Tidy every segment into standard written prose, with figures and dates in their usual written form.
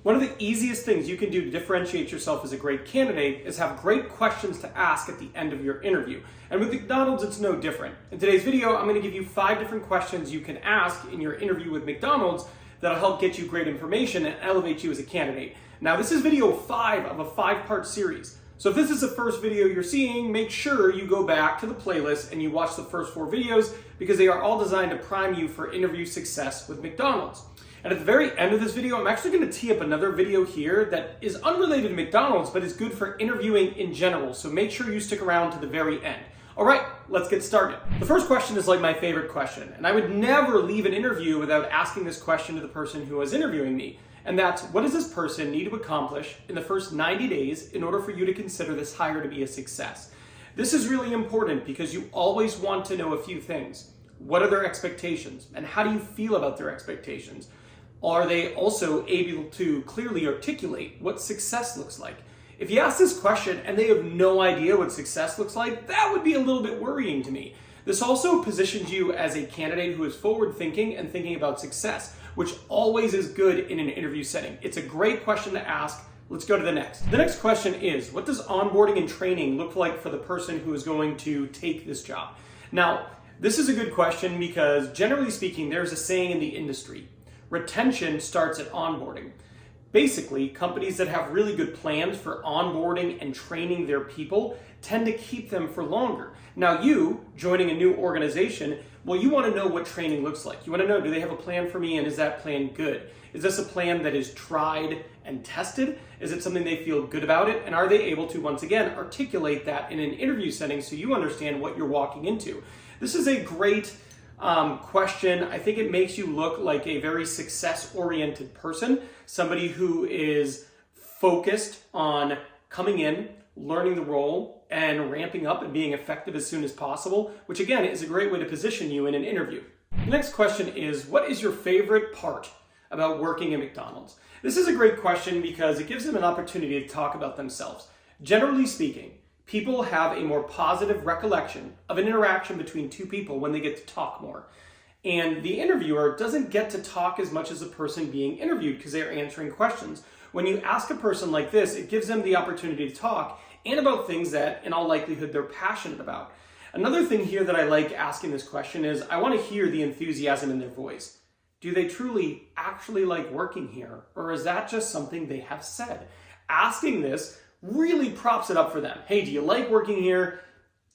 One of the easiest things you can do to differentiate yourself as a great candidate is have great questions to ask at the end of your interview. And with McDonald's, it's no different. In today's video, I'm going to give you 5 different questions you can ask in your interview with McDonald's that'll help get you great information and elevate you as a candidate. Now, this is video 5 of a 5-part series. So if this is the first video you're seeing, make sure you go back to the playlist and you watch the first 4 videos because they are all designed to prime you for interview success with McDonald's. And at the very end of this video, I'm actually going to tee up another video here that is unrelated to McDonald's, but is good for interviewing in general. So make sure you stick around to the very end. All right, let's get started. The first question is like my favorite question, and I would never leave an interview without asking this question to the person who was interviewing me. And that's, what does this person need to accomplish in the first 90 days in order for you to consider this hire to be a success? This is really important because you always want to know a few things. What are their expectations? And how do you feel about their expectations? Are they also able to clearly articulate what success looks like? If you ask this question and they have no idea what success looks like, that would be a little bit worrying to me. This also positions you as a candidate who is forward-thinking and thinking about success, which always is good in an interview setting. It's a great question to ask. Let's go to the next. The next question is, what does onboarding and training look like for the person who is going to take this job? Now, this is a good question because generally speaking, there's a saying in the industry, retention starts at onboarding. Basically, companies that have really good plans for onboarding and training their people tend to keep them for longer. Now you, joining a new organization, well, you want to know what training looks like. You want to know, do they have a plan for me and is that plan good? Is this a plan that is tried and tested? Is it something they feel good about it? And are they able to, once again, articulate that in an interview setting so you understand what you're walking into? This is a great question. I think it makes you look like a very success-oriented person, somebody who is focused on coming in, learning the role, and ramping up and being effective as soon as possible, which again is a great way to position you in an interview. The next question is, what is your favorite part about working at McDonald's? This is a great question because it gives them an opportunity to talk about themselves. Generally speaking, people have a more positive recollection of an interaction between two people when they get to talk more. And the interviewer doesn't get to talk as much as the person being interviewed because they're answering questions. When you ask a person like this, it gives them the opportunity to talk and about things that, in all likelihood, they're passionate about. Another thing here that I like asking this question is, I want to hear the enthusiasm in their voice. Do they truly actually like working here? Or is that just something they have said? Asking this really props it up for them. Hey, do you like working here?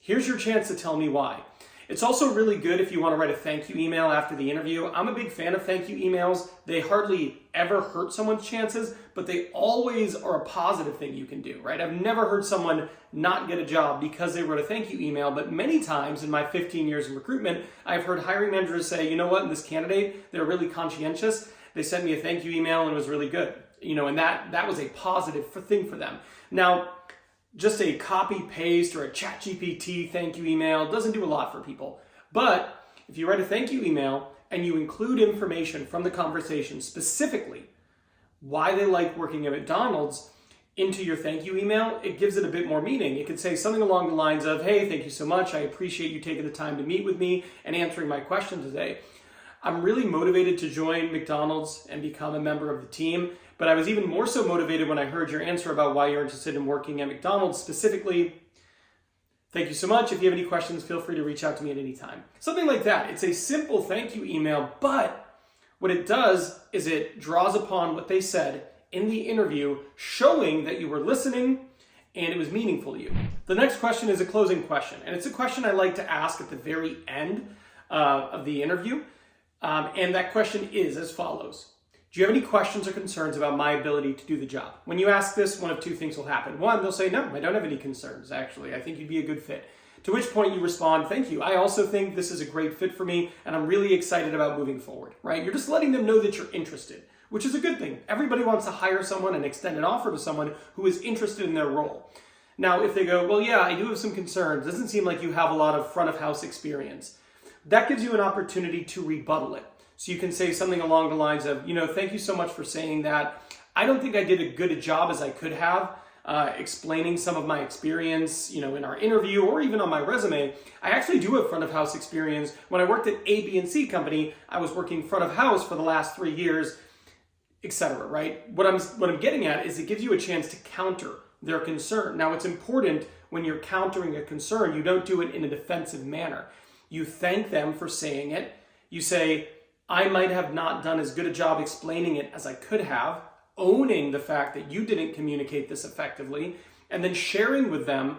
Here's your chance to tell me why. It's also really good if you want to write a thank you email after the interview. I'm a big fan of thank you emails. They hardly ever hurt someone's chances, but they always are a positive thing you can do, right? I've never heard someone not get a job because they wrote a thank you email, but many times in my 15 years in recruitment, I've heard hiring managers say, you know what, in this candidate, they're really conscientious. They sent me a thank you email and it was really good. And that was a positive thing for them. Now, just a copy paste or a ChatGPT thank you email doesn't do a lot for people. But if you write a thank you email and you include information from the conversation, specifically why they like working at McDonald's, into your thank you email, it gives it a bit more meaning. It could say something along the lines of, hey, thank you so much. I appreciate you taking the time to meet with me and answering my question today. I'm really motivated to join McDonald's and become a member of the team, but I was even more so motivated when I heard your answer about why you're interested in working at McDonald's. Specifically, thank you so much. If you have any questions, feel free to reach out to me at any time. Something like that. It's a simple thank you email, but what it does is it draws upon what they said in the interview, showing that you were listening and it was meaningful to you. The next question is a closing question, and it's a question I like to ask at the very end of the interview. And that question is as follows. Do you have any questions or concerns about my ability to do the job? When you ask this, one of 2 things will happen. One, they'll say, no, I don't have any concerns, actually. I think you'd be a good fit. To which point you respond, thank you. I also think this is a great fit for me, and I'm really excited about moving forward, right? You're just letting them know that you're interested, which is a good thing. Everybody wants to hire someone and extend an offer to someone who is interested in their role. Now, if they go, well, yeah, I do have some concerns. Doesn't seem like you have a lot of front of house experience. That gives you an opportunity to rebuttal it. So you can say something along the lines of, thank you so much for saying that. I don't think I did as good a job as I could have explaining some of my experience, in our interview or even on my resume. I actually do have front of house experience. When I worked at A, B, and C company, I was working front of house for the last 3 years. etc., right? What I'm getting at is it gives you a chance to counter their concern. Now, it's important when you're countering a concern, you don't do it in a defensive manner. You thank them for saying it. You say, I might have not done as good a job explaining it as I could have, owning the fact that you didn't communicate this effectively, and then sharing with them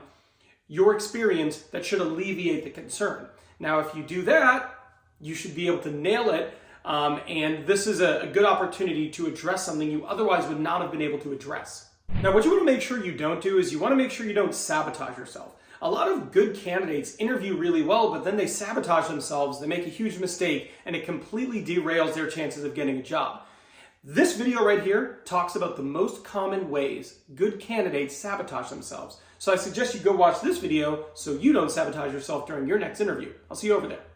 your experience that should alleviate the concern. Now, if you do that, you should be able to nail it, and this is a good opportunity to address something you otherwise would not have been able to address. Now, what you want to make sure you don't do is you want to make sure you don't sabotage yourself. A lot of good candidates interview really well, but then they sabotage themselves, they make a huge mistake, and it completely derails their chances of getting a job. This video right here talks about the most common ways good candidates sabotage themselves. So I suggest you go watch this video so you don't sabotage yourself during your next interview. I'll see you over there.